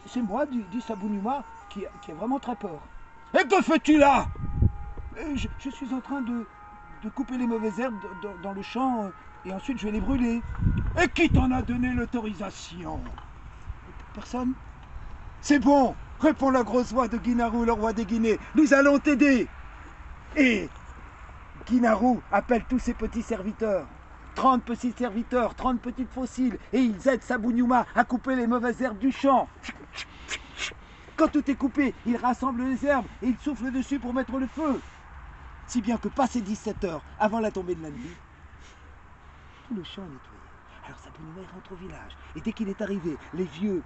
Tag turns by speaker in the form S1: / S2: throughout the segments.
S1: C'est moi, dit Sabouniouma, qui a vraiment très peur. Et que fais-tu là? Je suis en train de couper les mauvaises herbes dans le champ et ensuite je vais les brûler. Et qui t'en a donné l'autorisation? Personne? C'est bon, répond la grosse voix de Guinarou, le roi des Guinées. Nous allons t'aider. Et Guinarou appelle tous ses petits serviteurs. 30 petits serviteurs, 30 petites fossiles, et ils aident Sabouniouma à couper les mauvaises herbes du champ. Quand tout est coupé, ils rassemblent les herbes et ils soufflent dessus pour mettre le feu. Si bien que passé 17 heures, avant la tombée de la nuit, tout le champ est nettoyé. Alors Sabouniouma rentre au village. Et dès qu'il est arrivé, les vieux,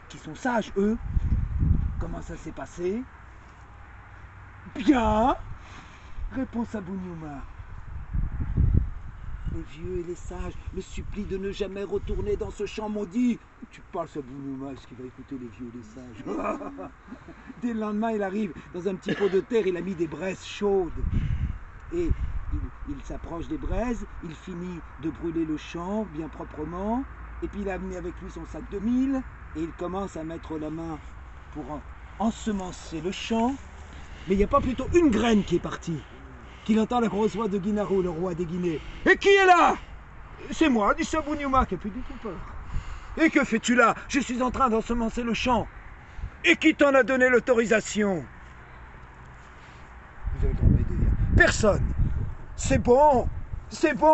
S1: qui sont sages, eux, comment ça s'est passé? Bien, répond Sabouniouma. Les vieux et les sages le supplient de ne jamais retourner dans ce champ maudit. Tu parles, Sabouniouma, est-ce qu'il va écouter les vieux et les sages? Dès le lendemain, il arrive dans un petit pot de terre, il a mis des braises chaudes. Et il s'approche des braises, il finit de brûler le champ bien proprement, et puis il a amené avec lui son sac de mil, et il commence à mettre la main pour ensemencer le champ. Mais il n'y a pas plutôt une graine qui est partie, qu'il entend la grosse voix de Guinarou, le roi des Guinées. Et qui est là? C'est moi, dit Sabouniouma, qui a plus du tout peur. Et que fais-tu là? Je suis en train d'ensemencer le champ. Et qui t'en a donné l'autorisation? Vous avez grand m'aider. Personne. C'est bon,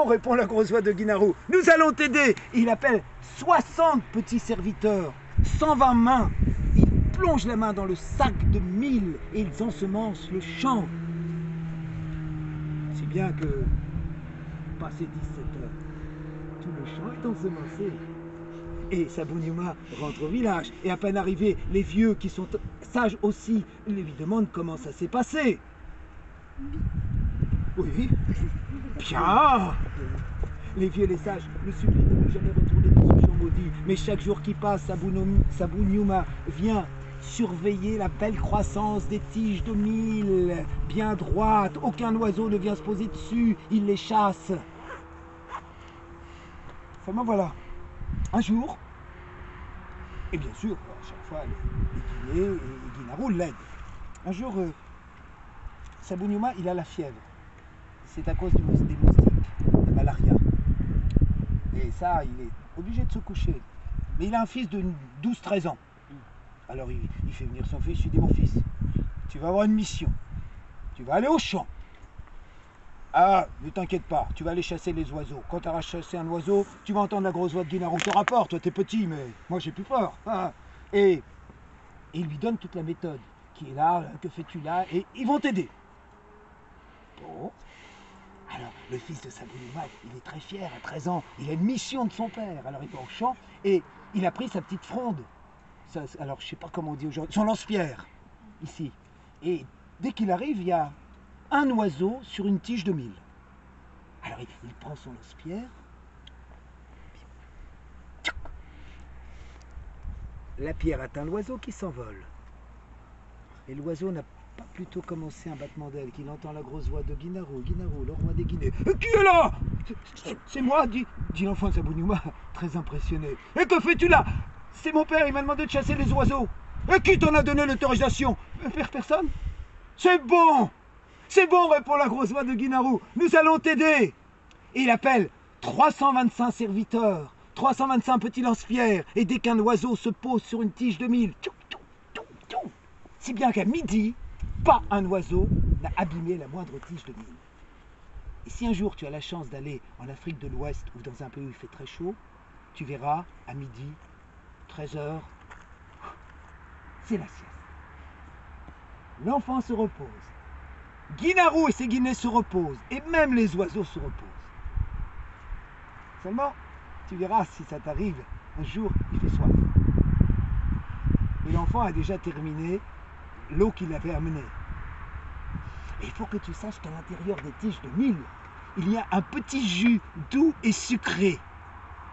S1: répond la grosse voix de Guinarou. Nous allons t'aider. Il appelle 60 petits serviteurs, 120 mains. Ils plongent la main dans le sac de mil et ils ensemencent le champ. Si bien que, passé 17 heures, tout le champ est ensemencé. Et Sabouniouma rentre au village. Et à peine arrivé, les vieux, qui sont sages aussi, lui demandent comment ça s'est passé. Oui, bien. Les vieux et les sages le supplient de ne jamais retourner dans ce champ maudit. Mais chaque jour qui passe, Sabouniouma vient surveiller la belle croissance des tiges de mil, bien droites. Aucun oiseau ne vient se poser dessus, il les chasse. Seulement voilà, un jour, et bien sûr, à chaque fois, les Guinées et Guinarou l'aident. Un jour, Sabouniouma, il a la fièvre. C'est à cause des moustiques, de malaria. Et ça, il est obligé de se coucher. Mais il a un fils de 12-13 ans. Alors il fait venir son fils, il dit: mon fils, tu vas avoir une mission. Tu vas aller au champ. Ah, ne t'inquiète pas, tu vas aller chasser les oiseaux. Quand tu auras chassé un oiseau, tu vas entendre la grosse voix de Guinarou. Je te rapporte, toi t'es petit, mais moi j'ai plus peur. Ah. Et il lui donne toute la méthode. Qui est là, que fais-tu là? Et ils vont t'aider. Bon. Alors, le fils de Sabouniouma, il est très fier, à 13 ans. Il a une mission de son père. Alors, il va au champ et il a pris sa petite fronde. Ça, alors, je ne sais pas comment on dit aujourd'hui. Son lance-pierre, ici. Et dès qu'il arrive, il y a un oiseau sur une tige de mil. Alors, il prend son lance-pierre. La pierre atteint l'oiseau qui s'envole. Et l'oiseau n'a pas plutôt commencé un battement d'aile qu'il entend la grosse voix de Guinarou, le roi des Guinées. Qui est là? C'est moi, dit l'enfant de Sabouniouma, très impressionné. Et que fais-tu là? C'est mon père, il m'a demandé de chasser les oiseaux. Et qui t'en a donné l'autorisation? Personne. C'est bon, répond la grosse voix de Guinarou. Nous allons t'aider. Et il appelle 325 serviteurs, 325 petits lance-pierres. Et dès qu'un oiseau se pose sur une tige de mil, si bien qu'à midi, pas un oiseau n'a abîmé la moindre tige de mil. Et si un jour tu as la chance d'aller en Afrique de l'Ouest ou dans un pays où il fait très chaud, tu verras à midi, 13 heures, c'est la sieste. L'enfant se repose. Guinarou et ses Guinées se reposent. Et même les oiseaux se reposent. Seulement, tu verras si ça t'arrive, un jour il fait soif. Et l'enfant a déjà terminé l'eau qu'il avait amenée. Et il faut que tu saches qu'à l'intérieur des tiges de mil, il y a un petit jus doux et sucré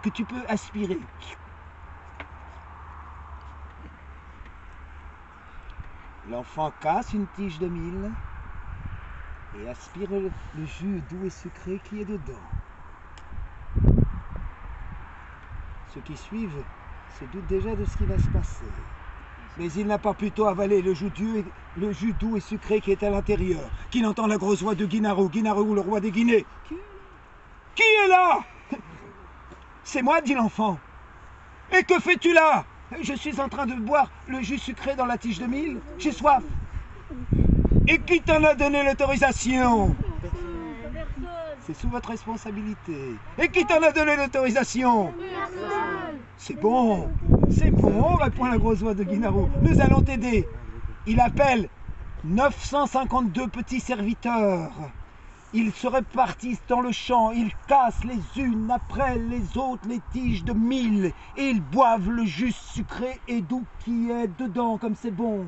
S1: que tu peux aspirer. L'enfant casse une tige de mil et aspire le jus doux et sucré qui est dedans. Ceux qui suivent se doutent déjà de ce qui va se passer. Mais il n'a pas plutôt avalé le jus doux et sucré qui est à l'intérieur, qu'il entend la grosse voix de Guinaru, Guinaru, le roi des Guinées. Qui est là? C'est moi, dit l'enfant. Et que fais-tu là? Je suis en train de boire le jus sucré dans la tige de mil. J'ai soif. Et qui t'en a donné l'autorisation? C'est sous votre responsabilité. Et qui t'en a donné l'autorisation? C'est bon, répond la grosse voix de Guinaru. Nous allons t'aider. Il appelle 952 petits serviteurs. Ils se répartissent dans le champ, ils cassent les unes après les autres les tiges de mil et ils boivent le jus sucré et doux qui est dedans, comme c'est bon,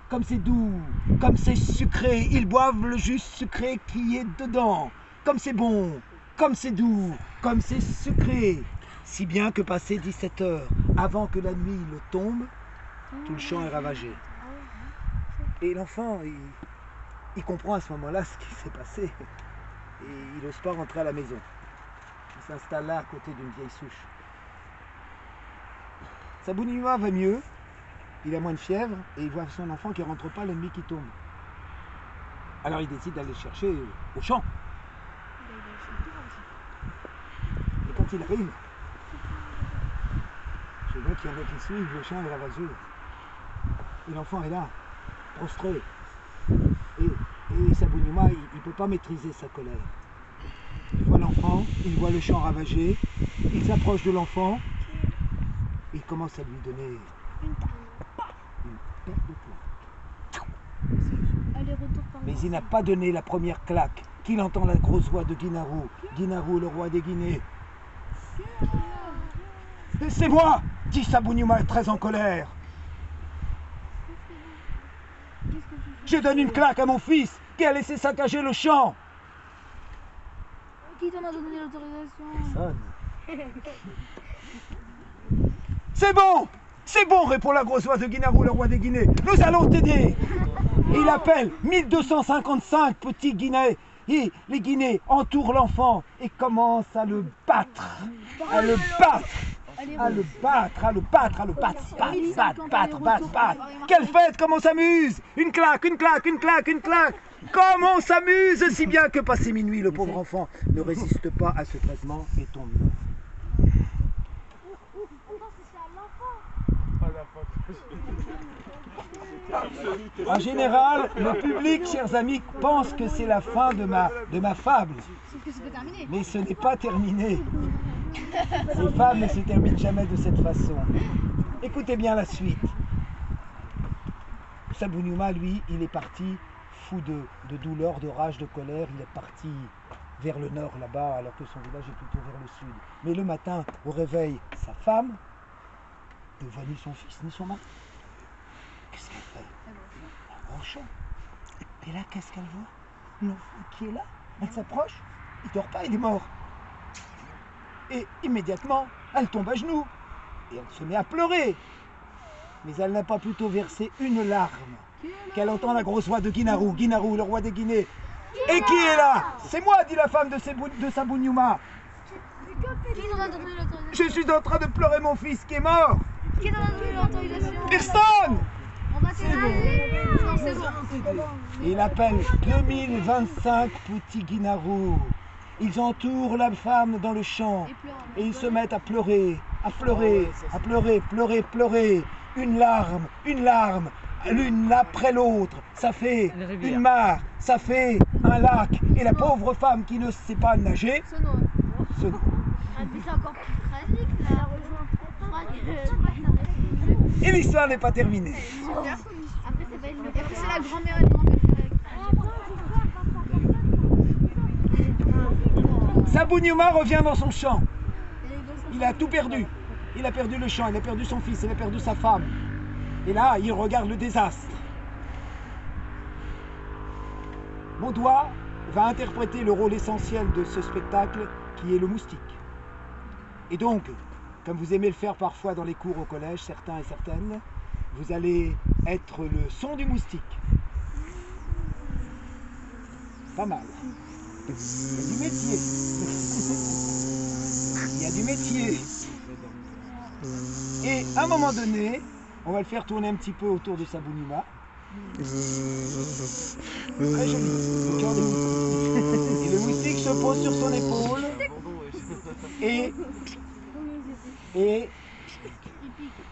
S1: comme c'est doux, comme c'est sucré. Ils boivent le jus sucré qui est dedans, comme c'est bon, comme c'est doux, comme c'est sucré. Si bien que passé 17 heures, avant que la nuit le tombe, tout le champ est ravagé. Et l'enfant, il comprend à ce moment-là ce qui s'est passé. Et il n'ose pas rentrer à la maison. Il s'installe là à côté d'une vieille souche. Sabu Nyuma va mieux, il a moins de fièvre et il voit son enfant qui ne rentre pas la nuit qui tombe. Alors il décide d'aller le chercher au champ. Et quand il arrive, je vois qu'il y en a qui suivent, le champ est ravagé. Et l'enfant est là, prostré. Et Sabu Nyuma, il ne peut pas maîtriser sa colère. Il voit l'enfant, il voit le champ ravagé, il s'approche de l'enfant, il commence à lui donner une paire de claques. Mais il n'a pas donné la première claque, qu'il entend la grosse voix de Guinaru, Guinaru, le roi des Guinées. C'est moi, dit Sabu Nyuma très en colère. Je donne une claque à mon fils qui a laissé saccager le champ.
S2: Qui t'en a donné l'autorisation?
S1: Personne. C'est bon, répond la grosse voix de Guinaru, le roi des Guinées. Nous allons t'aider. Et il appelle 1255 petits Guinées. Et les Guinées entourent l'enfant et commencent à le battre. Battre. Quelle fête, comme on s'amuse! Une claque. Comme on s'amuse, si bien que passé minuit, le pauvre enfant ne résiste pas à ce traitement et tombe mort. En général, le public, chers amis, pense que c'est la fin de ma fable. Mais ce n'est pas terminé. Ces fables ne se terminent jamais de cette façon. Écoutez bien la suite. Sabu Nyuma, lui, il est parti fou de douleur, de rage, de colère. Il est parti vers le nord, là-bas, alors que son village est plutôt vers le sud. Mais le matin, au réveil, sa femme ne voit ni son fils, ni son mari. Qu'est-ce qu'elle fait? Un gros champ. Et là, qu'est-ce qu'elle voit? L'enfant qui est là. Elle s'approche. Il dort pas, il est mort. Et immédiatement, elle tombe à genoux. Et elle se met à pleurer. Mais elle n'a pas plutôt versé une larme qu'elle entend la grosse voix de Guinaru, Guinaru, le roi des Guinées. Et qui est là? C'est moi, dit la femme de Sabu Nyuma. Je suis en train de pleurer mon fils qui est mort.
S2: Qui t'en a donné l'autorisation?
S1: Personne.
S2: On va t'aider. Non, c'est bon.
S1: Et il appelle 2025 petits Guinaru. Ils entourent la femme dans le champ et ils se mettent à pleurer, pleurer. Une larme, l'une après l'autre. Ça fait une mare, ça fait un lac. Et la pauvre femme qui ne sait pas nager se noie.
S2: C'est encore plus tragique là.
S1: Et l'histoire n'est pas terminée.
S2: Après, c'est la grand-mère et
S1: Sabu Nyuma revient dans son champ. Il a tout perdu. Il a perdu le champ, il a perdu son fils, il a perdu sa femme. Et là, il regarde le désastre. Mon doigt va interpréter le rôle essentiel de ce spectacle qui est le moustique. Et donc, comme vous aimez le faire parfois dans les cours au collège, certains et certaines, vous allez être le son du moustique. Pas mal. Il y a du métier. Il y a du métier. Et à un moment donné, On va le faire tourner un petit peu autour de Sabou Numa. Très joli. Le cœur des moustiques. Et le moustique se pose sur son épaule. Et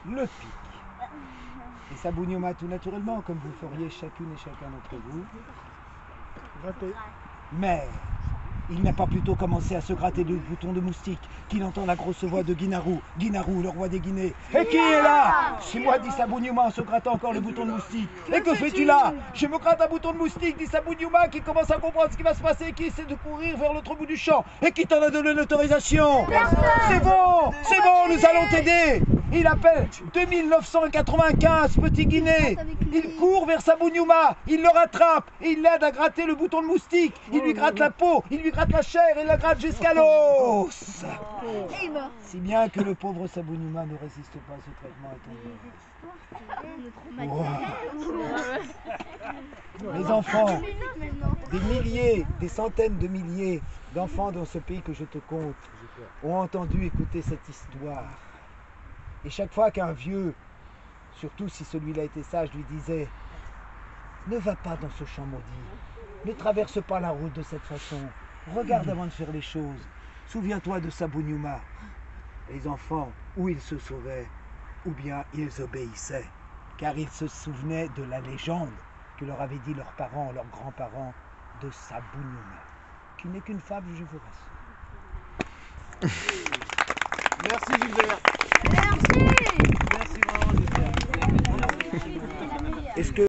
S1: le pique. Et Sabou Numa tout naturellement, comme vous feriez chacune et chacun d'entre vous. Mais il n'a pas plutôt commencé à se gratter le bouton de moustique qu'il entend la grosse voix de Guinarou. Guinarou, le roi des Guinées. Et qui est là? C'est moi, dit Sabou Numa en se grattant encore le bouton de moustique. Et que fais-tu là? Je me gratte un bouton de moustique, dit Sabou Numa, qui commence à comprendre ce qui va se passer et qui essaie de courir vers l'autre bout du champ. Et qui t'en a donné l'autorisation? C'est bon, nous allons t'aider. Il appelle 2995, petit Guinée. Il court vers Sabou Numa, il le rattrape, et il l'aide à gratter le bouton de moustique. Il lui gratte la peau, il lui gratte la chair, et la gratte jusqu'à l'os. Si bien que le pauvre Sabou Numa ne résiste pas à ce traitement étonnant. Les enfants, des milliers, des centaines de milliers d'enfants dans ce pays que je te compte, ont entendu écouter cette histoire. Et chaque fois qu'un vieux, surtout si celui-là était sage, lui disait « Ne va pas dans ce champ maudit, ne traverse pas la route de cette façon, regarde avant de faire les choses, souviens-toi de Sabou Numa ». Les enfants, ou ils se sauvaient, ou bien ils obéissaient, car ils se souvenaient de la légende que leur avaient dit leurs parents, leurs grands-parents, de Sabou Numa, qui n'est qu'une fable, je vous rassure.
S3: Merci Gilbert.
S2: Merci.
S3: Merci vraiment Gilbert.
S1: Est-ce que